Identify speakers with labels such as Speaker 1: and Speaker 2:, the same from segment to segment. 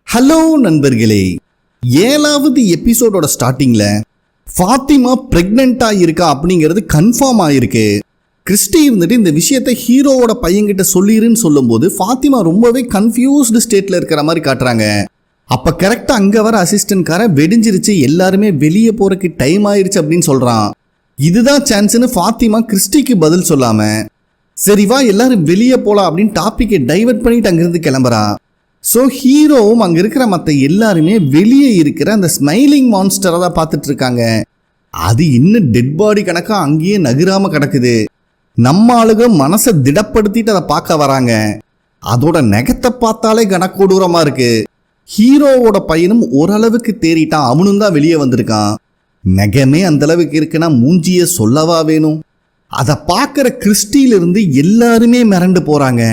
Speaker 1: Hello நண்பர்களே, 7வது எபிசோடோட ஸ்டார்டிங்ல ஃபாத்திமா பிரெக்னெண்டா இருக்கா அப்படிங்கிறது கன்ஃபார்ம் ஆயிருக்கு. கிறிஸ்டி இருந்துட்டு இந்த விஷயத்தை ஹீரோவோட பையன்கிட்ட சொல்லிருன்னு சொல்லும்போது ஃபாத்திமா ரொம்பவே கன்ஃபியூஸ்டு ஸ்டேட்ல இருக்கிற மாதிரி காட்டுறாங்க. அப்ப கரெக்டா அங்க வர அசிஸ்டன்ட்கார வெடிஞ்சிருச்சு, எல்லாருமே வெளியே போறதுக்கு டைம் ஆயிருச்சு அப்படின்னு சொல்றான். இதுதான் சான்ஸ்னு ஃபாத்திமா கிறிஸ்டிக்கு பதில் சொல்லாம சரிவா எல்லாரும் வெளியே போலாம் அப்படின்னு டாபிக்கை டைவர்ட் பண்ணிட்டு அங்கிருந்து கிளம்புறா. ஸோ ஹீரோவும் அங்கே இருக்கிற மற்ற எல்லாருமே வெளியே இருக்கிற அந்த ஸ்மைலிங் மான்ஸ்டரை தான் பார்த்துட்டு இருக்காங்க. அது இன்னும் டெட் பாடி கணக்காக அங்கேயே நகராம கிடக்குது. நம்ம ஆளுக மனசை திடப்படுத்திட்டு அதை பார்க்க வராங்க. அதோட நெகத்தை பார்த்தாலே கணக்கொடூரமாக இருக்கு. ஹீரோவோட பையனும் ஓரளவுக்கு தேறிட்டான், அவனும் தான் வெளியே வந்திருக்கான். நெகமே அந்த அளவுக்கு இருக்குன்னா மூஞ்சியை சொல்லவா வேணும். அதை பார்க்குற கிறிஸ்டியிலிருந்து எல்லாருமே மிரண்டு போகிறாங்க.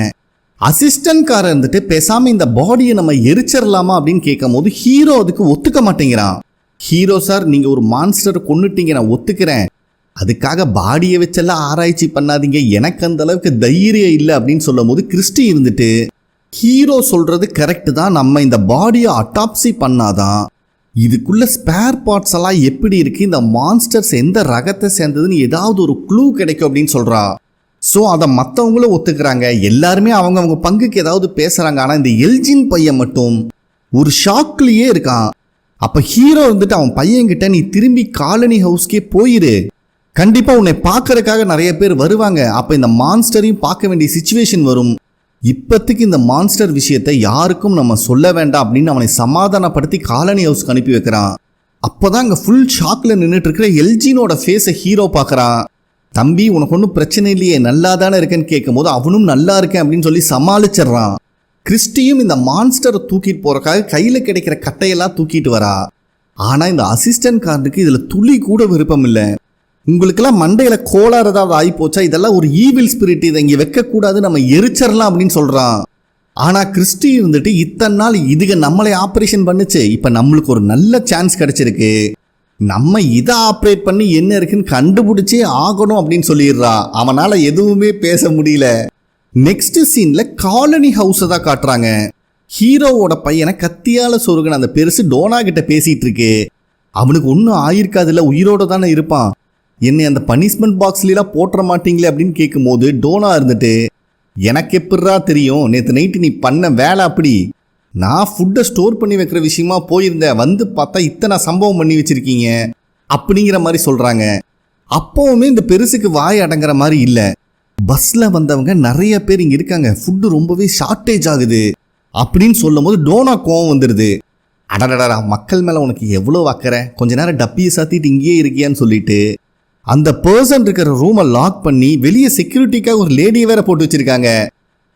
Speaker 1: அசிஸ்டன்ட்காரர் இருந்துட்டு பேசாம இந்த பாடியை நம்ம எரிச்சிடலாமா அப்படின்னு கேட்கும் போது ஹீரோ அதுக்கு ஒத்துக்க மாட்டேங்கிறான். ஹீரோ சார், நீங்க ஒரு மான்ஸ்டரை கொன்னுட்டீங்க, நான் ஒத்துக்கிறேன். அதுக்காக பாடியை வச்செல்லாம் ஆராய்ச்சி பண்ணாதீங்க, எனக்கு அந்த அளவுக்கு தைரியம் இல்லை அப்படின்னு சொல்லும் போது கிறிஸ்டி இருந்துட்டு ஹீரோ சொல்றது கரெக்டு தான், நம்ம இந்த பாடியை அட்டாப்சி பண்ணாதான் இதுக்குள்ள ஸ்பேர் பார்ட்ஸ் எல்லாம் எப்படி இருக்கு, இந்த மான்ஸ்டர்ஸ் எந்த ரகத்தை சேர்ந்ததுன்னு ஏதாவது ஒரு க்ளூ கிடைக்கும் அப்படின்னு சொல்றா. ஸோ அதை மற்றவங்களும் ஒத்துக்கிறாங்க. எல்லாருமே அவங்க பங்குக்கு ஏதாவது பேசுகிறாங்க. ஆனால் இந்த எல்ஜின் பையன் மட்டும் ஒரு ஷாக்லேயே இருக்கான். அப்போ ஹீரோ இருந்துட்டு அவன் பையன்கிட்ட நீ திரும்பி காலனி ஹவுஸ்க்கே போயிரு, கண்டிப்பாக உன்னை பார்க்கறதுக்காக நிறைய பேர் வருவாங்க, அப்போ இந்த மான்ஸ்டரையும் பார்க்க வேண்டிய சிச்சுவேஷன் வரும், இப்போத்துக்கு இந்த மான்ஸ்டர் விஷயத்தை யாருக்கும் நம்ம சொல்ல வேண்டாம் அப்படின்னு அவனை சமாதானப்படுத்தி காலனி ஹவுஸ்க்கு அனுப்பி வைக்கிறான். அப்போ தான் அங்கே ஃபுல் ஷாக்கில் நின்றுட்டு இருக்கிற எல்ஜினோட ஃபேஸை ஹீரோ பார்க்குறான். தம்பி, உனக்கு ஒன்றும் பிரச்சனை இல்லையே, நல்லா தானே இருக்கேன்னு கேட்கும் போது அவனும் நல்லா இருக்கேன் அப்படின்னு சொல்லி சமாளிச்சிட்றான். கிறிஸ்டியும் இந்த மான்ஸ்டரை தூக்கிட்டு போறதுக்காக கையில் கிடைக்கிற கட்டையெல்லாம் தூக்கிட்டு வரா. ஆனால் இந்த அசிஸ்டன்ட் காரனுக்கு இதில் துளி கூட விருப்பம் இல்லை. உங்களுக்கெல்லாம் மண்டையில் கோளாறு ஏதாவது ஆகி போச்சா, இதெல்லாம் ஒரு ஈவில் ஸ்பிரிட், இதை இங்கே வைக்கக்கூடாது, நம்ம எரிச்சிடலாம் அப்படின்னு சொல்கிறான். ஆனால் கிறிஸ்டி இருந்துட்டு இத்தனை நாள் இதுக நம்மளை ஆப்ரேஷன் பண்ணுச்சு, இப்போ நம்மளுக்கு ஒரு நல்ல சான்ஸ் கிடைச்சிருக்கு, நம்ம இதை ஆப்ரேட் பண்ணி என்ன இருக்குன்னு கண்டுபிடிச்சே ஆகணும் அப்படின்னு சொல்லிடுறா. அவனால் எதுவுமே பேச முடியல. நெக்ஸ்ட் சீன்ல காலனி ஹவுஸை தான் காட்டுறாங்க. ஹீரோவோட பையனை கத்தியால சொருகின அந்த பெருசு டோனா கிட்ட பேசிட்டு இருக்கு. அவனுக்கு ஒன்றும் ஆயிருக்காதுல்ல, உயிரோட தானே இருப்பான், என்னை அந்த பனிஷ்மெண்ட் பாக்ஸ்லாம் போட்டுற மாட்டீங்களே அப்படின்னு கேட்கும் போது டோனா இருந்துட்டு எனக்கு எப்படிரா தெரியும், நேற்று நைட்டு நீ பண்ண வேலை அப்படி, நான் ஃபுட்டை ஸ்டோர் பண்ணி வைக்கிற விஷயமா போயிருந்தேன், வந்து பார்த்தா இத்தனை சம்பவம் பண்ணி வச்சிருக்கீங்க அப்படிங்கிற மாதிரி சொல்கிறாங்க. அப்போவுமே இந்த பெருசுக்கு வாய் அடங்குற மாதிரி இல்லை. பஸ்ஸில் வந்தவங்க நிறைய பேர் இங்கே இருக்காங்க, ஃபுட்டு ரொம்பவே ஷார்ட்டேஜ் ஆகுது அப்படின்னு சொல்லும் போது டோனா கோவம் வந்துடுது. அடடடா, மக்கள் மேலே உனக்கு எவ்வளோ அக்கறை, கொஞ்ச நேரம் டப்பியை சாத்திட்டு இங்கேயே இருக்கியான்னு சொல்லிட்டு அந்த பர்சன் இருக்கிற ரூமை லாக் பண்ணி வெளியே செக்யூரிட்டிக்காக ஒரு லேடியை வேற போட்டு வச்சிருக்காங்க.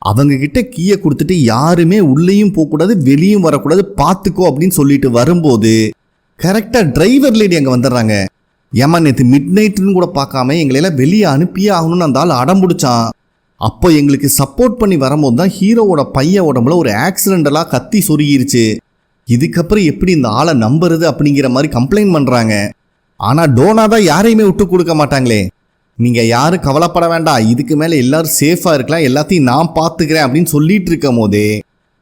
Speaker 1: அவங்க கிட்ட கீயை கொடுத்துட்டு யாருமே உள்ளேயும் போகக்கூடாது வெளியும் வரக்கூடாது பார்த்துக்கோ அப்படின்னு சொல்லிட்டு வரும்போது கரெக்டாக டிரைவர் லேடி அங்கே வந்துடுறாங்க. ஏமா நேற்று மிட் நைட்டுன்னு கூட பார்க்காம எங்களையெல்லாம் வெளியே அனுப்பியே ஆகணும்னு அந்த ஆள் அடம் பிடிச்சான். அப்போ எங்களுக்கு சப்போர்ட் பண்ணி வரும்போது தான் ஹீரோவோட பையன் உடம்புல ஒரு ஆக்சிடென்டெல்லாம் கத்தி சொருகிருச்சு, இதுக்கப்புறம் எப்படி இந்த ஆளை நம்புறது அப்படிங்கிற மாதிரி கம்ப்ளைண்ட் பண்ணுறாங்க. ஆனால் டோனா தான் யாரையுமே விட்டு கொடுக்க மாட்டாங்களே, நீங்கள் யாரும் கவலைப்பட வேண்டாம், இதுக்கு மேலே எல்லாரும் சேஃபாக இருக்கலாம், எல்லாத்தையும் நான் பார்த்துக்கிறேன் அப்படின்னு சொல்லிட்டு இருக்கும் போதே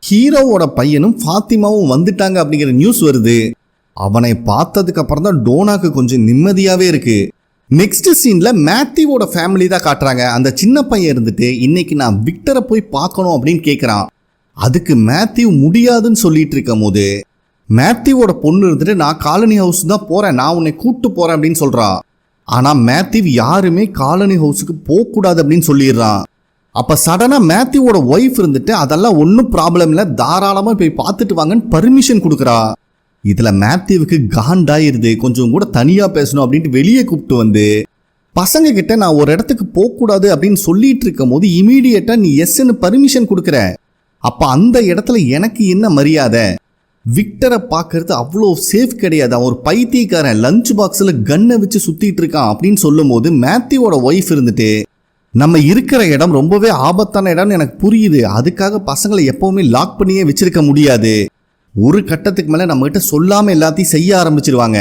Speaker 1: ஹீரோவோட பையனும் ஃபாத்திமாவும் வந்துட்டாங்க அப்படிங்கிற நியூஸ் வருது. அவனை பார்த்ததுக்கு அப்புறம் தான் டோனாக்கு கொஞ்சம் நிம்மதியாகவே இருக்கு. நெக்ஸ்ட் சீன்ல மேத்யூவோட ஃபேமிலி தான் காட்டுறாங்க. அந்த சின்ன பையன் இருந்துட்டு இன்னைக்கு நான் விக்டரை போய் பார்க்கணும் அப்படின்னு கேட்குறான். அதுக்கு மேத்யூ முடியாதுன்னு சொல்லிட்டு இருக்கும் போது மேத்யூவோட பொண்ணு இருந்துட்டு நான் காலனி ஹவுஸ் தான் போகிறேன், நான் உன்னை கூப்பிட்டு போகிறேன் அப்படின்னு சொல்கிறா. ஆனால் மேத்யூ யாருமே காலனி ஹவுஸுக்கு போகக்கூடாது அப்படின்னு சொல்லிடுறான். அப்போ சடனாக மேத்யூவோட ஒய்ஃப் இருந்துட்டு அதெல்லாம் ஒன்றும் ப்ராப்ளம் இல்லை, தாராளமாக போய் பார்த்துட்டு வாங்கன்னு பர்மிஷன் கொடுக்குறா. இதில் மேத்யூவுக்கு காண்டாயிருது, கொஞ்சம் கூட தனியாக பேசணும் அப்படின்ட்டு வெளியே கூப்பிட்டு வந்து பசங்க கிட்ட நான் ஒரு இடத்துக்கு போகக்கூடாது அப்படின்னு சொல்லிட்டு இருக்கும் போது இமீடியட்டாக நீ எஸ்ன்னு பர்மிஷன் கொடுக்குற, அப்போ அந்த இடத்துல எனக்கு என்ன மரியாதை, விக்டரை பார்க்கறது அவ்வளோ சேஃப் கிடையாது, அவன் ஒரு பைத்தியக்காரன், லஞ்ச் பாக்ஸில் கன்னை வச்சு சுற்றிட்டு இருக்கான் அப்படின்னு சொல்லும் போது மேத்யூவோட ஒய்ஃப் இருந்துட்டு நம்ம இருக்கிற இடம் ரொம்பவே ஆபத்தான இடம்னு எனக்கு புரியுது, அதுக்காக பசங்களை எப்போவுமே லாக் பண்ணியே வச்சிருக்க முடியாது, ஒரு கட்டத்துக்கு மேலே நம்மகிட்ட சொல்லாமல் எல்லாத்தையும் செய்ய ஆரம்பிச்சிருவாங்க.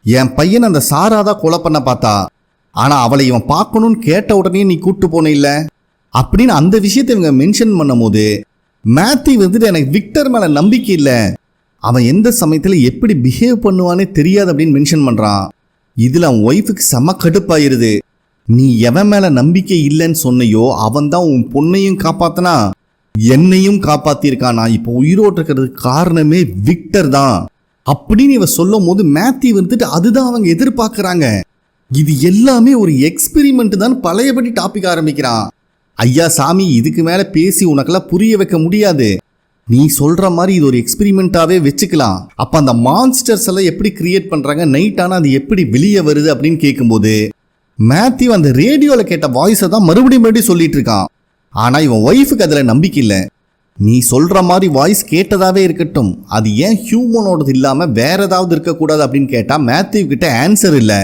Speaker 1: என் பையன் அந்த சாராதா கொலை பண்ண பார்த்தா, ஆனால் அவளை இவன் பார்க்கணும்னு கேட்ட உடனே நீ கூப்பிட்டு போன இல்லை அப்படின்னு அந்த விஷயத்தை இவங்க மென்ஷன் பண்ணும் போது மேத்யூ வந்துட்டு எனக்கு விக்டர் மேலே நம்பிக்கை இல்லை, அவன் எந்த சமயத்தில் எப்படி பிஹேவ் பண்ணுவானே தெரியாது அப்படின்னு மென்ஷன் பண்ணுறான். இதில் அவன் ஒய்ஃபுக்கு செம கடுப்பாயிருது. நீ எவன் மேலே நம்பிக்கை இல்லைன்னு சொன்னையோ அவன் தான் உன் பொண்ணையும் காப்பாத்தினா என்னையும் காப்பாத்திருக்கான். நான் இப்போ உயிரோடு இருக்கிறதுக்கு காரணமே விக்டர் தான் அப்படின்னு இவன் சொல்லும் போது மேத்யூ வந்துட்டு அதுதான் அவங்க எதிர்பார்க்குறாங்க. இது எல்லாமே ஒரு எக்ஸ்பெரிமெண்ட் தான் பழையபடி டாபிக் ஆரம்பிக்கிறான். ஐயா சாமி, இதுக்கு மேலே பேசி உனக்கெல்லாம் புரிய வைக்க முடியாது. நீ சொல்கிற மாதிரி இது ஒரு எக்ஸ்பெரிமெண்ட்டாகவே வச்சுக்கலாம். அப்போ அந்த மான்ஸ்டர்ஸ் எல்லாம் எப்படி கிரியேட் பண்ணுறாங்க, நைட் ஆனால் அது எப்படி வெளியே வருது அப்படின்னு கேட்கும்போது மேத்யூ அந்த ரேடியோவில் கேட்ட வாய்ஸை தான் மறுபடியும் சொல்லிட்டு இருக்கான். ஆனால் இவன் ஒய்ஃபுக்கு அதில் நம்பிக்கை இல்லை. நீ சொல்கிற மாதிரி வாய்ஸ் கேட்டதாகவே இருக்கட்டும், அது ஏன் ஹியூமனோடது இல்லாமல் வேற ஏதாவது இருக்கக்கூடாது அப்படின்னு கேட்டால் மேத்யூ கிட்ட ஆன்சர் இல்லை.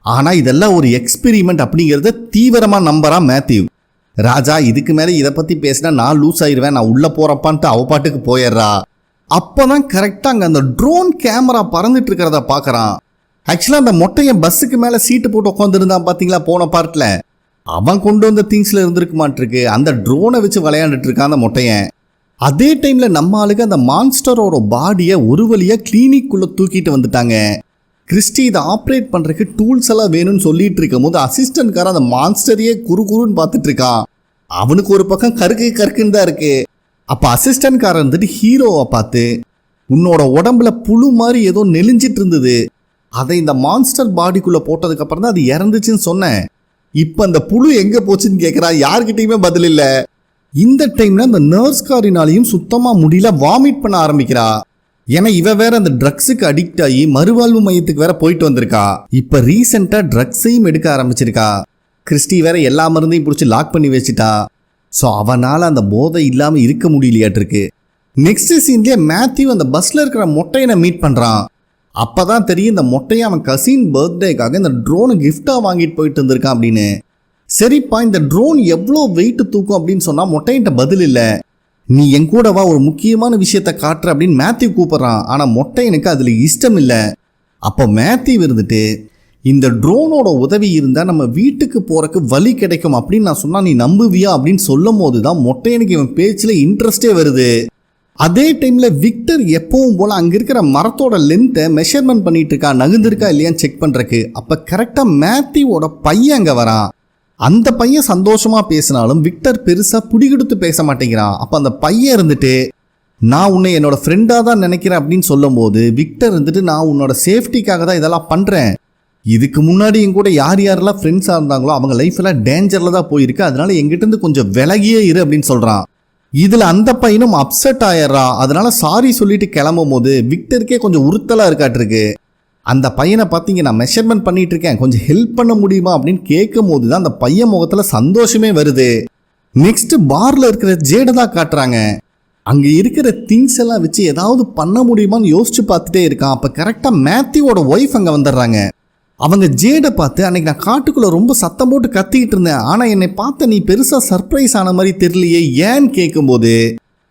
Speaker 1: ஆனால் இதெல்லாம் ஒரு எக்ஸ்பெரிமெண்ட் அப்படிங்கிறத தீவிரமாக நம்புறான் மேத்யூ. ராஜா, இதுக்கு மேலே இதை பற்றி பேசினா நான் லூஸ் ஆயிடுவேன், நான் உள்ளே போகிறப்பான்ட்டு அவ பாட்டுக்கு போயிடுறா. அப்போ தான் கரெக்டாக அங்கே அந்த ட்ரோன் கேமரா பறந்துட்டு இருக்கிறத பார்க்குறான். ஆக்சுவலாக அந்த மொட்டையை பஸ்ஸுக்கு மேலே சீட்டு போட்டு உட்காந்துருந்தான் பார்த்தீங்களா போன பார்ட்டில், அவன் கொண்டு வந்த திங்ஸில் இருந்திருக்க மாட்டிருக்கு. அந்த ட்ரோனை வச்சு விளையாண்டுட்டு இருக்கான் அந்த மொட்டையன். அதே டைமில் நம்ம ஆளுக்கு அந்த மான்ஸ்டரோட பாடியை ஒரு வழியாக கிளினிக்குள்ளே தூக்கிட்டு வந்துட்டாங்க. கிறிஸ்டி இதை ஆப்ரேட் பண்ணுறதுக்கு டூல்ஸ் எல்லாம் வேணும்னு சொல்லிட்டு இருக்கும் போது அசிஸ்டன்ட்காரன் அந்த மான்ஸ்டரையே குறுன்னு பார்த்துட்டு இருக்கான். அவனுக்கு ஒரு பக்கம் கருக்குன்னு தான் இருக்கு. அப்போ அசிஸ்டன்ட்காரன் வந்துட்டு ஹீரோவை பார்த்து, உன்னோட உடம்புல புழு மாதிரி ஏதோ நெளிஞ்சிட்டு இருந்தது, அதை இந்த மான்ஸ்டர் பாடிக்குள்ளே போட்டதுக்கப்புறம் தான் அது இறந்துச்சுன்னு சொன்னேன். இப்போ அந்த புழு எங்கே போச்சுன்னு கேட்குறா. யார்கிட்டையுமே பதில் இல்லை. இந்த டைமில் அந்த நர்ஸ்காரினாலையும் சுத்தமாக முடியல, வாமிட் பண்ண ஆரம்பிக்கிறா. ஏன்னா இவ வேற அந்த ட்ரக்ஸுக்கு அடிக்ட் ஆகி மறுவாழ்வு மையத்துக்கு வேற போயிட்டு வந்திருக்கா. இப்போ ரீசெண்டாக ட்ரக்ஸையும் எடுக்க ஆரம்பிச்சிருக்கா. கிறிஸ்டி வேற எல்லா மருந்தையும் பிடிச்சி லாக் பண்ணி வச்சுட்டா. ஸோ அவனால் அந்த போதை இல்லாமல் இருக்க முடியலையாட்டிருக்கு. நெக்ஸ்ட் சீன்லேயே மேத்யூ அந்த பஸ்ஸில் இருக்கிற மொட்டையனை மீட் பண்ணுறான். அப்போ தான் தெரியும் இந்த மொட்டையை அவன் கசின் பர்த்டேக்காக இந்த ட்ரோனு கிஃப்டாக வாங்கிட்டு போயிட்டு இருந்திருக்கான் அப்படின்னு. சரிப்பா, இந்த ட்ரோன் எவ்வளோ வெயிட் தூக்கும் அப்படின்னு சொன்னால் மொட்டையிட்ட பதில் இல்லை. நீ என் கூட வா, ஒரு முக்கியமான விஷயத்த காட்டுற அப்படின்னு மேத்யூ கூப்பிட்றான். ஆனால் மொட்டையனுக்கு அதில் இஷ்டம் இல்லை. அப்போ மேத்யூ இருந்துட்டு, இந்த ட்ரோனோட உதவி இருந்தால் நம்ம வீட்டுக்கு போகிறக்கு வழி கிடைக்கும் அப்படின்னு நான் சொன்னால் நீ நம்புவியா அப்படின்னு சொல்லும் போது தான் மொட்டையனுக்கு இவன் பேச்சில் இன்ட்ரெஸ்டே வருது. அதே டைமில் விக்டர் எப்பவும் போல் அங்கே இருக்கிற மரத்தோட லென்த்தை மெஷர்மெண்ட் பண்ணிட்டு இருக்கா, நகுந்திருக்கா இல்லையான்னு செக் பண்ணுறக்கு. அப்போ கரெக்டாக மேத்யூவோட பையன் அங்கே வரான். அந்த பையன் சந்தோஷமா பேசினாலும் விக்டர் பெருசா புடிகெடுத்து பேச மாட்டேங்கிறான். அப்ப அந்த பையன் இருந்துட்டு, நான் உன்னை என்னோட ஃப்ரெண்டா தான் நினைக்கிறேன் அப்படின்னு சொல்லும் போது விக்டர் இருந்துட்டு, நான் உன்னோட சேஃப்டிக்காக தான் இதெல்லாம் பண்றேன். இதுக்கு முன்னாடி என் கூட யார் யாரெல்லாம் ஃப்ரெண்ட்ஸா இருந்தாங்களோ அவங்க லைஃப் எல்லாம் டேஞ்சர்ல தான் போயிருக்கு, அதனால எங்கிட்ட இருந்து கொஞ்சம் விலகியே இரு அப்படின்னு சொல்றான். இதுல அந்த பையனும் அப்செட் ஆயிடுறான். அதனால சாரி சொல்லிட்டு கிளம்பும் போது விக்டருக்கே கொஞ்சம் உறுத்தலா இருக்காட்டிருக்கு. அந்த பையனை பார்த்தீங்க, நான் மெஷர்மெண்ட் பண்ணிட்டு இருக்கேன், கொஞ்சம் ஹெல்ப் பண்ண முடியுமா அப்படின்னு கேட்கும் போது தான் அந்த பையன் முகத்தில் சந்தோஷமே வருது. நெக்ஸ்ட் பார்ல இருக்கிற ஜேடை தான் காட்டுறாங்க. அங்கே இருக்கிற திங்ஸ் எல்லாம் வச்சு ஏதாவது பண்ண முடியுமான்னு யோசிச்சு பார்த்துட்டே இருக்கான். அப்போ கரெக்டாக மேத்யூவோட ஒய்ஃப் அங்கே வந்துடுறாங்க. அவங்க ஜேடை பார்த்து, அன்னைக்கு நான் காட்டுக்குள்ளே ரொம்ப சத்தம் போட்டு கத்திக்கிட்டு இருந்தேன், ஆனால் என்னை பார்த்த நீ பெருசாக சர்ப்ரைஸ் ஆன மாதிரி தெரியலையே ஏன்னு கேட்கும்போது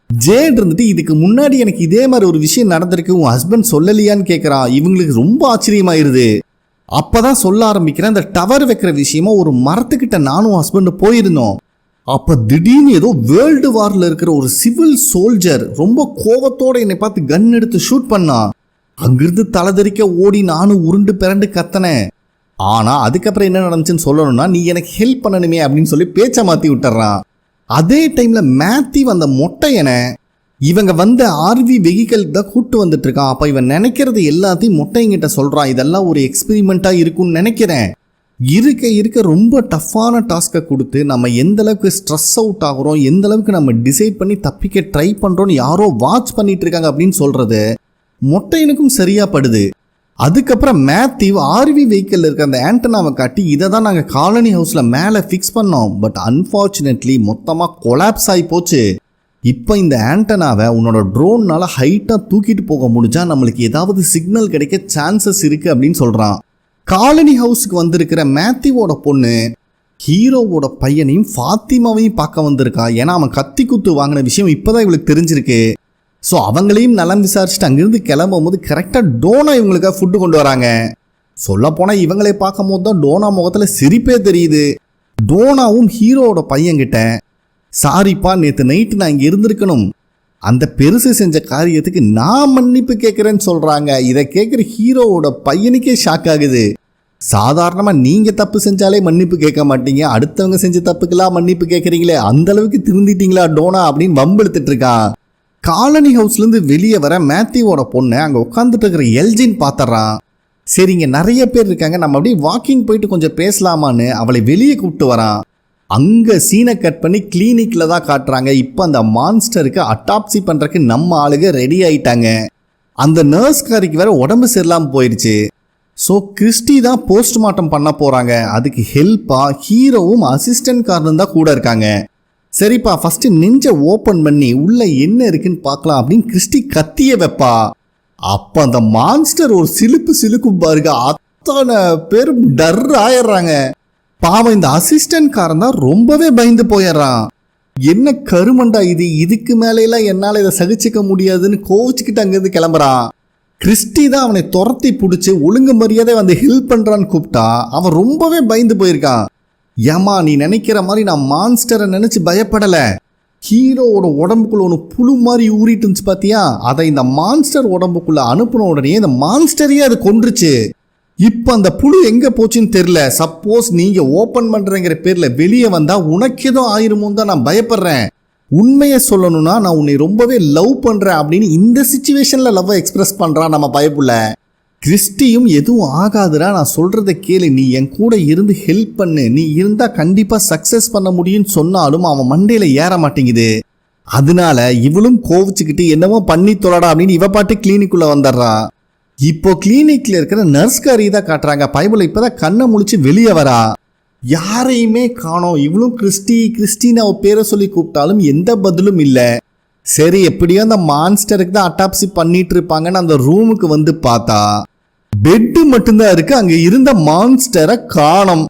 Speaker 1: ஜேட் இருந்துட்டு, இதுக்கு முன்னாடி எனக்கு இதே மாதிரி ஒரு விஷயம் நடந்திருக்கு, உன் ஹஸ்பண்ட் சொல்லலையான்னு கேட்குறான். இவங்களுக்கு ரொம்ப ஆச்சரியமாயிருது. அப்போதான் சொல்ல ஆரம்பிக்கிறேன், இந்த டவர் வைக்கிற விஷயமா ஒரு மரத்துக்கிட்ட நானும் ஹஸ்பண்ட் போயிருந்தோம். அப்போ திடீர்னு ஏதோ வேர்ல்டு வாரில் இருக்கிற ஒரு சிவில் சோல்ஜர் ரொம்ப கோவத்தோட என்னை பார்த்து கன் எடுத்து ஷூட் பண்ணான். அங்கிருந்து தலைதறிக்க ஓடி நானும் உருண்டு பிறண்டு கத்தனேன். ஆனால் அதுக்கப்புறம் என்ன நடந்துச்சுன்னு சொல்லணும்னா நீ எனக்கு ஹெல்ப் பண்ணணுமே அப்படின்னு சொல்லி பேச்சை மாற்றி விட்டுறான். அதே டைமில் மேத்யூ அந்த மொட்டையனை இவங்க வந்த ஆர்வி வெஹிக்கலுக்கு தான் கூட்டு வந்துட்டு இருக்கான். அப்போ இவன் நினைக்கிறது எல்லாத்தையும் மொட்டையங்கிட்ட சொல்கிறான். இதெல்லாம் ஒரு எக்ஸ்பெரிமெண்ட்டாக இருக்கும்னு நினைக்கிறேன். இருக்க ரொம்ப டஃப்பான டாஸ்க்கை கொடுத்து நம்ம எந்த அளவுக்கு ஸ்ட்ரெஸ் அவுட் ஆகுறோம், எந்த அளவுக்கு நம்ம டிசைட் பண்ணி தப்பிக்க ட்ரை பண்ணுறோன்னு யாரோ வாட்ச் பண்ணிட்டு இருக்காங்க அப்படின்னு சொல்கிறது மொட்டையனுக்கும் சரியா படுது. அதுக்கப்புறம் மேத்யூ ஆர்வி வெஹிக்கிள் இருக்க அந்த ஆண்டனாவை காட்டி, இதை தான் நாங்கள் காலனி ஹவுஸில் மேலே ஃபிக்ஸ் பண்ணோம், பட் அன்ஃபார்ச்சுனேட்லி மொத்தமாக கொலாப்ஸ் ஆகி போச்சு. இப்போ இந்த ஆண்டனாவை உன்னோட ட்ரோன்னால ஹைட்டாக தூக்கிட்டு போக முடிஞ்சா நம்மளுக்கு ஏதாவது சிக்னல் கிடைக்க சான்சஸ் இருக்குது அப்படின்னு சொல்கிறான். காலனி ஹவுஸுக்கு வந்திருக்கிற மேத்யூவோட பொண்ணு ஹீரோவோட பையனையும் ஃபாத்திமாவையும் பார்க்க வந்திருக்கா. ஏன்னா அவன் கத்தி குத்து வாங்கின விஷயம் இப்போதான் இவளுக்கு தெரிஞ்சிருக்கு. ஸோ அவங்களையும் நலம் விசாரிச்சுட்டு அங்கேருந்து கிளம்பும் போது கரெக்டாக டோனா இவங்களுக்காக ஃபுட்டு கொண்டு வராங்க. சொல்லப்போனால் இவங்களை பார்க்கும் போது தான் டோனா முகத்தில் சிரிப்பே தெரியுது. டோனாவும் ஹீரோவோட பையன்கிட்ட, சாரிப்பா நேற்று நைட்டு நான் இங்கே இருந்திருக்கணும், அந்த பெருசு செஞ்ச காரியத்துக்கு நான் மன்னிப்பு கேட்குறேன்னு சொல்கிறாங்க. இதை கேட்குற ஹீரோவோட பையனுக்கே ஷாக் ஆகுது. சாதாரணமாக நீங்கள் தப்பு செஞ்சாலே மன்னிப்பு கேட்க மாட்டீங்க, அடுத்தவங்க செஞ்ச தப்புக்கெல்லாம் மன்னிப்பு கேட்குறீங்களே, அந்தளவுக்கு திருந்திட்டீங்களா டோனா அப்படின்னு வம்பெடுத்துட்டு இருக்கான். காலனி ஹவுஸ்லேருந்து வெளியே வர மேத்யூவோட பொண்ணை அங்கே உட்காந்துட்டு இருக்கிற எல்ஜின் பார்த்துட்றான். சரி, இங்கே நிறைய பேர் இருக்காங்க, நம்ம அப்படியே வாக்கிங் போயிட்டு கொஞ்சம் பேசலாமான்னு அவளை வெளியே கூப்பிட்டு வரான். அங்கே சீனை கட் பண்ணி கிளினிக்கில் தான் காட்டுறாங்க. இப்போ அந்த மான்ஸ்டருக்கு அட்டாப்சி பண்ணுறதுக்கு நம்ம ஆளுங்க ரெடி ஆயிட்டாங்க. அந்த நர்ஸ்காரிக்கு வேற உடம்பு சரியில்லாமல் போயிடுச்சு. ஸோ கிறிஸ்டி தான் போஸ்ட்மார்ட்டம் பண்ண போகிறாங்க. அதுக்கு ஹெல்ப்பாக ஹீரோவும் அசிஸ்டன்ட் காரனும் தான் கூட இருக்காங்க. சரிப்பா, ஃபஸ்ட்டு நெஞ்சை ஓப்பன் பண்ணி உள்ளே என்ன இருக்குன்னு பார்க்கலாம் அப்படின்னு கிறிஸ்டி கத்திய வைப்பா. அப்போ அந்த மான்ஸ்டர் ஒரு சிலுக்கும் பாருங்க. அத்தனை பேரும் டர் ஆயிடுறாங்க. பாவம் இந்த அசிஸ்டன்ட் காரன் தான் ரொம்பவே பயந்து போயிடுறான். என்ன கருமண்டா இது, இதுக்கு மேலையெல்லாம் என்னால் இதை சகிச்சிக்க முடியாதுன்னு கோவிச்சுக்கிட்டு அங்கேருந்து கிளம்புறான். கிறிஸ்டி தான் அவனை துரத்தி பிடிச்சி ஒழுங்கு மரியாதை வந்து ஹெல்ப் பண்ணுறான்னு கூப்பிட்டா அவன் ரொம்பவே பயந்து போயிருக்கான். ஏமா, நீ நினைக்கிற மாதிரி நான் மான்ஸ்டரை நினச்சி பயப்படலை. ஹீரோவோட உடம்புக்குள்ள ஒன்று புழு மாதிரி ஊறிட்டு இருந்துச்சு பார்த்தியா, அதை இந்த மான்ஸ்டர் உடம்புக்குள்ள அனுப்பின உடனே இந்த மான்ஸ்டரையே அது கொன்றுச்சு. இப்போ அந்த புழு எங்கே போச்சுன்னு தெரில. சப்போஸ் நீங்கள் ஓப்பன் பண்ணுறங்கிற பேரில் வெளியே வந்தால் உனக்கு எதுவும் ஆயிருமோன்னு தான் நான் பயப்படுறேன். உண்மையை சொல்லணும்னா நான் உன்னை ரொம்பவே லவ் பண்ணுறேன் அப்படின்னு இந்த சிச்சுவேஷனில் லவ்வை எக்ஸ்பிரஸ் பண்ணுறான் நம்ம பயப்புள்ள. கிறிஸ்டியும் எதுவும் ஆகாதுடா, நான் சொல்கிறத கேளு, நீ என் கூட இருந்து ஹெல்ப் பண்ணு, நீ இருந்தால் கண்டிப்பாக சக்ஸஸ் பண்ண முடியும்னு சொன்னாலும் அவன் மண்டையில் ஏற மாட்டேங்குது. அதனால இவளும் கோவிச்சுக்கிட்டு என்னமோ பண்ணி தொலைடா அப்படின்னு இவ பாட்டு கிளினிக்குள்ளே வந்துடுறா. இப்போ கிளினிக்கில் இருக்கிற நர்ஸ்காரி தான் காட்டுறாங்க. பைபிள் இப்போ தான் கண்ணை முழிச்சு வெளியே வரா. யாரையுமே காணோம். இவளும் கிறிஸ்டின்னு அவ பேரை சொல்லி கூப்பிட்டாலும் எந்த பதிலும் இல்லை. சரி, எப்படியோ அந்த மான்ஸ்டருக்கு தான் அட்டாப்சி பண்ணிட்டு இருப்பாங்கன்னு அந்த ரூமுக்கு வந்து பார்த்தா பெட்டு மட்டும்தான் இருக்கு. அங்க இருந்த மான்ஸ்டரை காணோம்.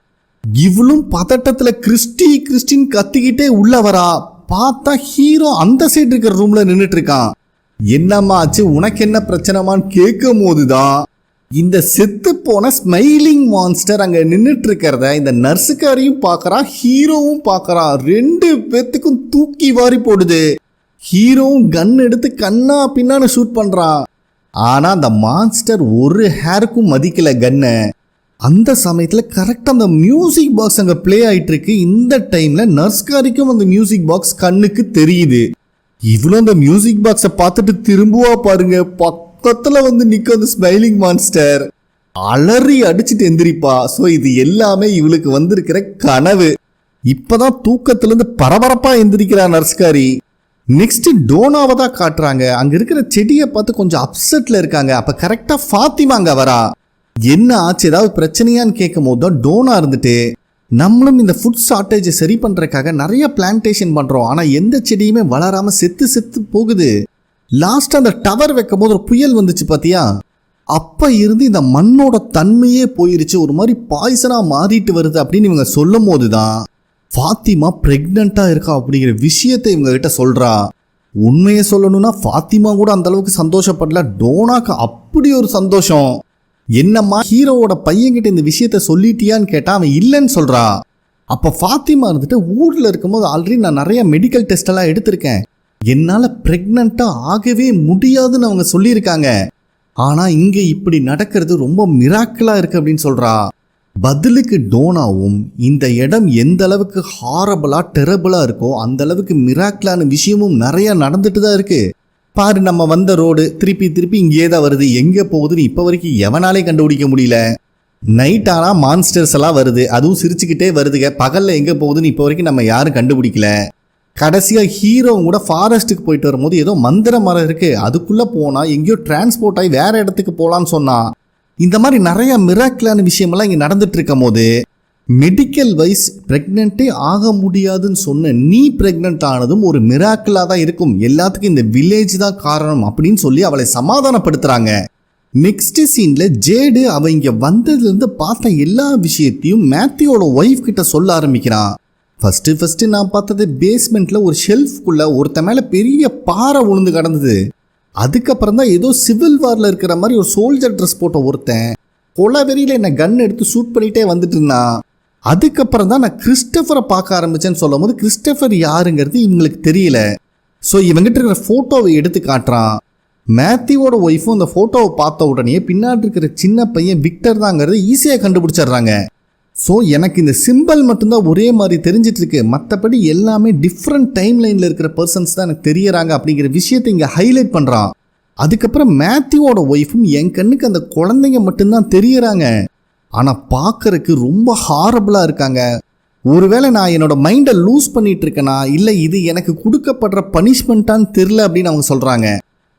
Speaker 1: இவளும் பதட்டத்துல கிறிஸ்டின்னு கத்திக்கிட்டே உள்ள வரா. பார்த்தா ஹீரோ அந்த சைடு இருக்கிற ரூம்ல நின்றுட்டு இருக்கான். என்னம்மா ஆச்சு, உனக்கு என்ன பிரச்சனைமான்னு கேட்கும் போதுதான் இந்த செத்து போன ஸ்மைலிங் மான்ஸ்டர் அங்க நின்றுட்டு இருக்கிறத இந்த நர்ஸுக்காரையும் பார்க்கறா, ஹீரோவும் பார்க்கறா. ரெண்டு பேத்துக்கும் தூக்கி வாரி போடுது. ஹீரோவும் கன் எடுத்து கண்ணா பின்னான்னு ஷூட் பண்றான். ஆனா அந்த மான்ஸ்டர் ஒரு ஹேருக்கும் மதிக்கல கன்னை. அந்த சமயத்தில் கரெக்டாக அந்த மியூசிக் பாக்ஸ் அங்கே ப்ளே ஆகிட்டு இருக்கு. இந்த டைம்ல நர்ஸ்காரிக்கும் அந்த மியூசிக் பாக்ஸ் கண்ணுக்கு தெரியுது. இவ்வளோ அந்த மியூசிக் பாக்ஸை பார்த்துட்டு திரும்புவா பாருங்க. பக்கத்தில் வந்து நிற்க அந்த ஸ்மைலிங் மான்ஸ்டர் அலறி அடிச்சுட்டு எந்திரிப்பா. ஸோ இது எல்லாமே இவளுக்கு வந்திருக்கிற கனவு. இப்போதான் தூக்கத்திலேருந்து பரபரப்பாக எந்திரிக்கிறா நர்ஸ்காரி. நெக்ஸ்ட் டோனாவை தான் காட்டுறாங்க. அங்கே இருக்கிற செடியை பார்த்து கொஞ்சம் அப்செட்டில் இருக்காங்க. அப்போ கரெக்டாக ஃபாத்திமா அங்கே வரா. என்ன ஆச்சு, ஏதாவது பிரச்சனையான்னு கேட்கும் போது தான் டோனா இருந்துட்டு, நம்மளும் இந்த ஃபுட் ஷார்ட்டேஜை சரி பண்ணுறதுக்காக நிறைய பிளான்டேஷன் பண்ணுறோம், ஆனால் எந்த செடியுமே வளராமல் செத்து போகுது. லாஸ்ட் அந்த டவர் வைக்கும் போது ஒரு புயல் வந்துச்சு பார்த்தியா, அப்போ இருந்து இந்த மண்ணோட தன்மையே போயிருச்சு, ஒரு மாதிரி பாய்சனாக மாறிட்டு வருது அப்படின்னு இவங்க சொல்லும் போது தான் ஃபாத்திமா ப்ரெக்னெண்ட்டாக இருக்கா அப்படிங்கிற விஷயத்தை இவங்க கிட்ட சொல்கிறா. உண்மையை சொல்லணும்னா ஃபாத்திமா கூட அந்த அளவுக்கு சந்தோஷப்படல. டோனாக்கு அப்படி ஒரு சந்தோஷம். என்னம்மா ஹீரோவோட பையன்கிட்ட இந்த விஷயத்த சொல்லிட்டியான்னு கேட்டால் அவன் இல்லைன்னு சொல்கிறா. அப்போ ஃபாத்திமா இருந்துட்டு ஊரில் இருக்கும்போது ஆல்ரெடி நான் நிறைய மெடிக்கல் டெஸ்டெல்லாம் எடுத்திருக்கேன், என்னால் ப்ரெக்னெண்ட்டாக ஆகவே முடியாதுன்னு அவங்க சொல்லியிருக்காங்க. ஆனால் இங்கே இப்படி நடக்கிறது ரொம்ப மிராக்கிளாக இருக்குது அப்படின்னு சொல்கிறா. பதிலுக்கு டோனாவும் இந்த இடம் எந்த அளவுக்கு ஹாரபிளாக டெரபிளாக இருக்கோ அந்த அளவுக்கு மிராக்கிளான விஷயமும் நிறையா நடந்துட்டு தான் இருக்குது. பாரு, நம்ம வந்த ரோடு திருப்பி இங்கே தான் வருது, எங்கே போகுதுன்னு இப்போ வரைக்கும் எவனாலே கண்டுபிடிக்க முடியல. நைட் ஆனால் மான்ஸ்டர்ஸ் எல்லாம் வருது, அதுவும் சிரிச்சுக்கிட்டே வருதுங்க. பகலில் எங்கே போகுதுன்னு இப்போ வரைக்கும் நம்ம யாரும் கண்டுபிடிக்கல. கடைசியாக ஹீரோவும் கூட ஃபாரஸ்ட்டுக்கு போயிட்டு வரும்போது ஏதோ மந்திர மரம் இருக்குது, அதுக்குள்ளே போனால் எங்கேயோ டிரான்ஸ்போர்ட் ஆகி வேறு இடத்துக்கு போகலான்னு சொன்னான். இந்த மாதிரி நிறைய மிராக்கிளான விஷயமெல்லாம் இங்கே நடந்துட்டு இருக்கும் போது மெடிக்கல் வைஸ் ப்ரெக்னென்ட்டே ஆக முடியாதுன்னு சொன்ன நீ ப்ரெக்னென்ட் ஆனதும் ஒரு மிராக்கிளாக தான் இருக்கும், எல்லாத்துக்கும் இந்த வில்லேஜ் தான் காரணம் அப்படின்னு சொல்லி அவளை சமாதானப்படுத்துகிறாங்க. நெக்ஸ்ட் சீனில் ஜேடு அவள் இங்கே வந்ததுலேருந்து பார்த்த எல்லா விஷயத்தையும் மேத்யூவோட ஒய்ஃப் கிட்ட சொல்ல ஆரம்பிக்கிறான். ஃபஸ்ட்டு நான் பார்த்தது பேஸ்மெண்ட்டில் ஒரு ஷெல்ஃப்குள்ளே ஒருத்த மேலே பெரிய பாறை உளுந்து கிடந்தது. அதுக்கப்புறம் தான் ஏதோ சிவில் வாரில் இருக்கிற மாதிரி ஒரு சோல்ஜர் ட்ரெஸ் போட்ட ஒருத்தன் கொலவெறியில் என்னை கன் எடுத்து ஷூட் பண்ணிகிட்டே வந்துட்டு இருந்தான். அதுக்கப்புறம் தான் நான் கிறிஸ்டோஃபரை பார்க்க ஆரம்பித்தேன்னு சொல்லும் போது கிறிஸ்டோஃபர் யாருங்கிறது இவங்களுக்கு தெரியல. ஸோ இவங்கிட்ட இருக்கிற ஃபோட்டோவை எடுத்து காட்டுறான். மேத்யூவோட ஒய்ஃபும் அந்த ஃபோட்டோவை பார்த்த உடனே பின்னாடி இருக்கிற சின்ன பையன் விக்டர் தாங்கிறது ஈஸியாக கண்டுபிடிச்சிடுறாங்க. ஸோ எனக்கு இந்த சிம்பிள் மட்டும்தான் ஒரே மாதிரி தெரிஞ்சிட்டு இருக்கு, மற்றபடி எல்லாமே டிஃப்ரெண்ட் டைம் லைனில் இருக்கிற பர்சன்ஸ் தான் எனக்கு தெரியறாங்க அப்படிங்கிற விஷயத்தை இங்கே ஹைலைட் பண்ணுறான். அதுக்கப்புறம் மேத்யூவோட ஒய்ஃபும் என் கண்ணுக்கு அந்த குழந்தைங்க மட்டும்தான் தெரியறாங்க, ஆனால் பார்க்கறதுக்கு ரொம்ப ஹாரபிளாக இருக்காங்க. ஒருவேளை நான் என்னோட மைண்டை லூஸ் பண்ணிட்டு இருக்கேனா, இல்லை இது எனக்கு கொடுக்கப்படுற பனிஷ்மெண்ட்டான்னு தெரில அப்படின்னு அவங்க சொல்கிறாங்க.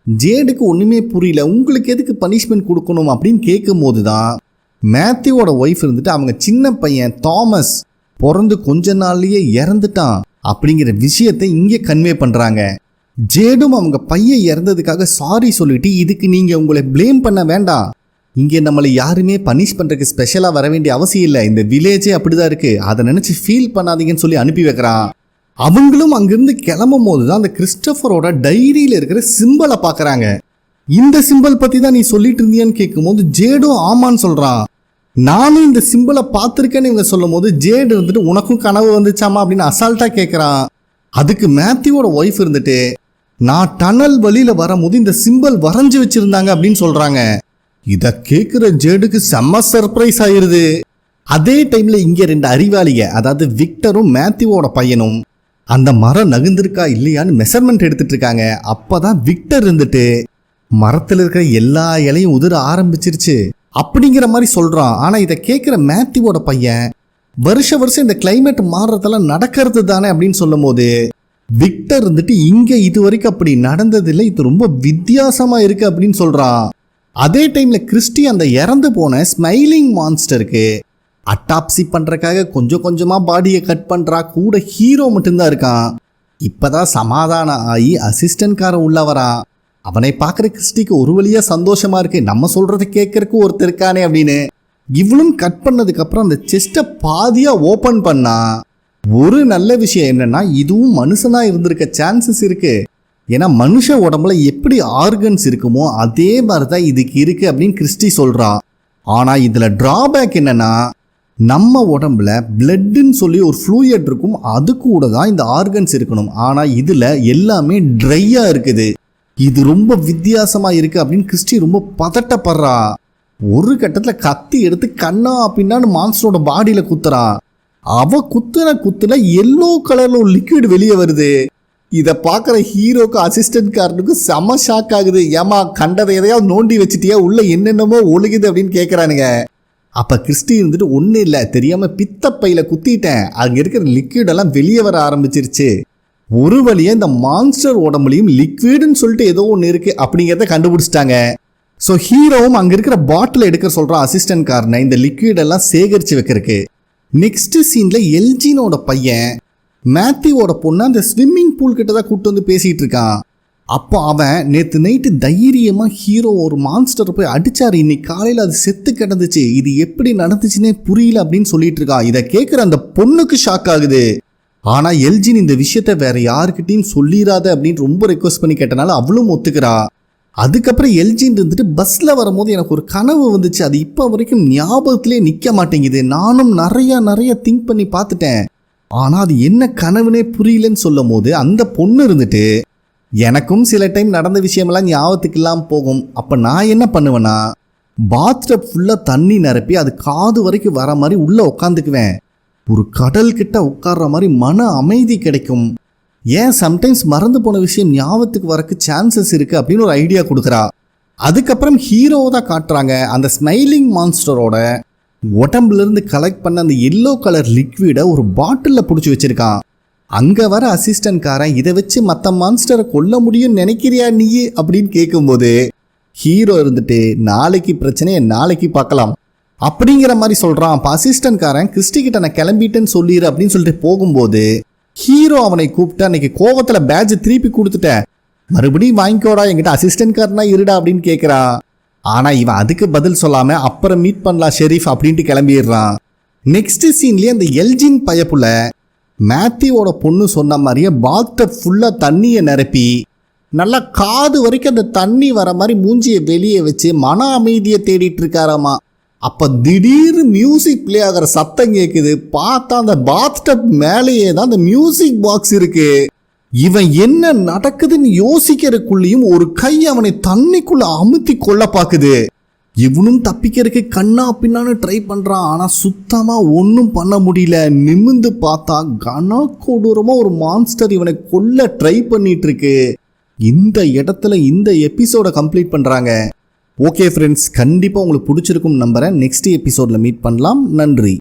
Speaker 1: ஜேடுக்கு ஒன்றுமே புரியல, உங்களுக்கு எதுக்கு பனிஷ்மெண்ட் கொடுக்கணும் அப்படின்னு கேட்கும் போது தான் மேத்யூவோட ஒய்ஃப் இருந்துட்டு அவங்க சின்ன பையன் தாமஸ் பிறந்து கொஞ்ச நாள்லயே இறந்துட்டான் அப்படிங்கிற விஷயத்தை இங்கே கன்வே பண்ணுறாங்க. ஜேடும் அவங்க பையன் இறந்ததுக்காக சாரி சொல்லிட்டு இதுக்கு நீங்கள் உங்களை ப்ளேம் பண்ண வேண்டாம், இங்கே நம்மளை யாருமே பனிஷ் பண்ணுறதுக்கு ஸ்பெஷலாக வர வேண்டிய அவசியம் இல்லை, இந்த வில்லேஜே அப்படிதான் இருக்குது, அதை நினச்சி ஃபீல் பண்ணாதீங்கன்னு சொல்லி அனுப்பி வைக்கிறான். அவங்களும் அங்கிருந்து கிளம்பும் போது தான் அந்த கிறிஸ்டோபரோட டைரியில் இருக்கிற சிம்பிளை பார்க்குறாங்க. இந்த சிம்பிள் பற்றி தான் நீ சொல்லிட்டு இருந்தியான்னு கேட்கும்போது ஜேடும் ஆமான்னு சொல்கிறான். நானும் இந்த சிம்பிளை பார்த்துருக்கேன்னு இவங்க சொல்லும் போது ஜேடு இருந்துட்டு உனக்கும் கனவு வந்துச்சாமா அப்படின்னு அசால்ட்டாக கேட்குறான். அதுக்கு மேத்யூவோட ஒய்ஃப் இருந்துட்டு நான் டனல் வழியில் வரும்போது இந்த சிம்பிள் வரைஞ்சி வச்சுருந்தாங்க அப்படின்னு சொல்கிறாங்க. இதை கேட்குற ஜேடுக்கு செம்ம சர்ப்ரைஸ் ஆயிடுது. அதே டைமில் இங்கே 2 அறிவாளிங்க, அதாவது விக்டரும் மேத்யூவோட பையனும் அந்த மரம் நகுந்திருக்கா இல்லையான்னு மெஷர்மெண்ட் எடுத்துட்டு இருக்காங்க. அப்போ தான் விக்டர் இருந்துட்டு மரத்தில் இருக்கிற எல்லா இலையும் உதிர ஆரம்பிச்சிருச்சு அப்படிங்கிற மாதிரி சொல்கிறான். ஆனால் இதை கேட்குற மேத்யூவோட பையன் வருஷம் இந்த கிளைமேட் மாறுறதெல்லாம் நடக்கிறது தானே அப்படின்னு சொல்லும் போது விக்டர் இருந்துட்டு இங்கே இது வரைக்கும் அப்படி நடந்ததில்லை, இது ரொம்ப வித்தியாசமாக இருக்குது அப்படின்னு சொல்கிறான். அதே டைமில் கிறிஸ்டி அந்த இறந்து போன ஸ்மைலிங் மான்ஸ்டருக்கு அட்டாப்சி பண்ணுறக்காக கொஞ்சம் கொஞ்சமாக பாடியை கட் பண்ணுறா. கூட ஹீரோ மட்டும்தான் இருக்கான். இப்போதான் சமாதானம் ஆகி அசிஸ்டன்ட் காரன் உள்ள வரான். அவனை பார்க்குற கிறிஸ்டிக்கு ஒரு வழியாக சந்தோஷமாக இருக்கு, நம்ம சொல்கிறத கேட்கறக்கு ஒருத்தர் இருக்கானே அப்படின்னு. இவளும் கட் பண்ணதுக்கப்புறம் அந்த செஸ்ட்டை பாதியாக ஓப்பன் பண்ணா. ஒரு நல்ல விஷயம் என்னன்னா இதுவும் மனுஷனாக இருந்திருக்க சான்சஸ் இருக்கு. ஏன்னா மனுஷ உடம்புல எப்படி ஆர்கன்ஸ் இருக்குமோ அதே மாதிரி தான் இதுக்கு இருக்கு அப்படின்னு கிறிஸ்டி சொல்கிறான். ஆனால் இதில் ட்ராபேக் என்னன்னா நம்ம உடம்புல பிளட்டுன்னு சொல்லி ஒரு ஃப்ளூயிட் இருக்கும், அது கூட தான் இந்த ஆர்கன்ஸ் இருக்கணும். ஆனால் இதில் எல்லாமே ட்ரையாக இருக்குது. இது ரொம்ப வித்தியாசமாக இருக்குது அப்படின்னு கிறிஸ்டி ரொம்ப பதட்டப்படுறா. ஒரு கட்டத்தில் கத்தி எடுத்து கண்ணா அப்படின்னான்னு மான்ஸ்டரோட பாடியில் குத்துறான். அவ குத்துன எல்லோ கலரில் ஒரு லிக்விட் வெளியே வருது. இதை பார்க்குற ஹீரோக்கு அசிஸ்டன்ட் காரனுக்கு செம ஷாக் ஆகுது. ஏமா கண்டதை எதையாவது நோண்டி வச்சுட்டியா, உள்ள என்னென்னமோ ஒழுகுது அப்படின்னு கேட்குறானுங்க. அப்போ கிறிஸ்டி இருந்துட்டு ஒன்றும் இல்லை, தெரியாமல் பித்தப்பையில் குத்திட்டேன், அங்கே இருக்கிற லிக்விடெல்லாம் வெளியே வர ஆரம்பிச்சிருச்சு. ஒரு வழியாக இந்த மான்ஸ்டர் உடம்புலையும் லிக்விடுன்னு சொல்லிட்டு ஏதோ ஒன்று இருக்குது அப்படிங்கிறத கண்டுபிடிச்சிட்டாங்க. ஸோ ஹீரோவும் அங்கே இருக்கிற பாட்டில் எடுக்க சொல்கிறான் அசிஸ்டன்ட் காரனை இந்த லிக்விடெல்லாம் சேகரித்து வைக்கிறதுக்கு. நெக்ஸ்ட் சீனில் எல்ஜினோட பையன் மேத்யூவோட பொண்ணு அந்த ஸ்விம்மிங் பூல் கிட்ட தான் கூப்பிட்டு வந்து பேசிகிட்டு இருக்கான். அப்போ அவன் நேற்று நைட்டு தைரியமாக ஹீரோ ஒரு மான்ஸ்டரை போய் அடித்தார், இன்னைக்கு காலையில் அது செத்து கிடந்துச்சு, இது எப்படி நடந்துச்சுன்னே புரியல அப்படின்னு சொல்லிட்டு இருக்கான். இதை கேட்குற அந்த பொண்ணுக்கு ஷாக் ஆகுது. ஆனால் எல்ஜின் இந்த விஷயத்த வேற யாருக்கிட்டையும் சொல்லிடாத அப்படின்னு ரொம்ப ரெக்வஸ்ட் பண்ணி கேட்டனால அவளும் ஒத்துக்கிறா. அதுக்கப்புறம் எல்ஜின் இருந்துட்டு பஸ்ஸில் வரும்போது எனக்கு ஒரு கனவு வந்துச்சு, அது இப்போ வரைக்கும் ஞாபகத்திலே நிற்க மாட்டேங்குது, நானும் நிறைய திங்க் பண்ணி பார்த்துட்டேன், ஆனால் அது என்ன கனவுனே புரியலன்னு சொல்லும் போது அந்த பொண்ணு இருந்துட்டு எனக்கும் சில டைம் நடந்த விஷயமெல்லாம் ஞாபகத்துக்கு இல்லாமல் போகும், அப்போ நான் என்ன பண்ணுவேன்னா பாத்டப் ஃபுல்லாக தண்ணி நிரப்பி அது காது வரைக்கும் வர மாதிரி உள்ளே உட்காந்துக்குவேன், ஒரு கடல் கிட்ட உட்கார்ற மாதிரி மன அமைதி கிடைக்கும், ஏன் சம்டைம்ஸ் மறந்து போன விஷயம் ஞாபகத்துக்கு வரக்கு சான்சஸ் இருக்குது அப்படின்னு ஒரு ஐடியா கொடுக்குறா. அதுக்கப்புறம் ஹீரோவை தான் காட்டுறாங்க. அந்த ஸ்மைலிங் மான்ஸ்டரோட உடம்புலேருந்து கலெக்ட் பண்ண அந்த எல்லோ கலர் லிக்விடை ஒரு பாட்டிலில் பிடிச்சி வச்சுருக்கான். அங்கே வர அசிஸ்டன்ட் காரன் இதை வச்சு மற்ற மான்ஸ்டரை கொல்ல முடியும்னு நினைக்கிறியா நீ அப்படின்னு கேட்கும்போது ஹீரோ இருந்துட்டு நாளைக்கு பிரச்சனையை நாளைக்கு பார்க்கலாம் அப்படிங்கிற மாதிரி சொல்கிறான். அப்போ அசிஸ்டன்ட் காரன் கிறிஸ்டி கிட்ட நான் கிளம்பிட்டேன்னு சொல்லிடு அப்படின்னு சொல்லிட்டு போகும்போது ஹீரோ அவனை கூப்பிட்டு அன்னைக்கு கோவத்தில் பேட்ஜ் திருப்பி கொடுத்துட்டேன், மறுபடியும் வாங்கிக்கோடா, என்கிட்ட அசிஸ்டன்ட் காரனா இருடா அப்படின்னு கேட்குறான். ஆனால் இவன் அதுக்கு பதில் சொல்லாமல் அப்புறம் மீட் பண்ணலாம் ஷெரீஃப் அப்படின்ட்டு கிளம்பிடுறான். நெக்ஸ்ட் சீன்லேயே அந்த எல்ஜின் பயப்புல மேத்யூவோட பொண்ணு சொன்ன மாதிரியே பாத்டப் ஃபுல்லாக தண்ணியை நிரப்பி நல்லா காது வரைக்கும் அந்த தண்ணி வர மாதிரி மூஞ்சியை வெளியே வச்சு மன அமைதியை தேடிட்டு இருக்காராமா. அப்போ திடீர்னு மியூசிக் பிளே ஆகிற சத்தம் கேட்குது. பார்த்தா அந்த பாத்டப் மேலேயே தான் அந்த மியூசிக் பாக்ஸ் இருக்கு. இவன் என்ன நடக்குதுன்னு யோசிக்கிறதுக்குள்ளேயும் ஒரு கை அவனை தண்ணிக்குள்ள அமுத்தி கொள்ள பாக்குது. இவனும் தப்பிக்கிறதுக்கு கண்ணா பின்னான்னு ட்ரை பண்றான். ஆனா சுத்தமா ஒன்னும் பண்ண முடியல. நிமிந்து பார்த்தா கன கொடூரமா ஒரு மான்ஸ்டர் இவனை கொல்ல ட்ரை பண்ணிட்டு இருக்கு. இந்த இடத்துல இந்த எபிசோட கம்ப்ளீட் பண்றாங்க. ஓகே ஃப்ரெண்ட்ஸ், கண்டிப்பா உங்களுக்கு பிடிச்சிருக்கும் நம்புறேன். நெக்ஸ்ட் எபிசோட்ல மீட் பண்ணலாம். நன்றி.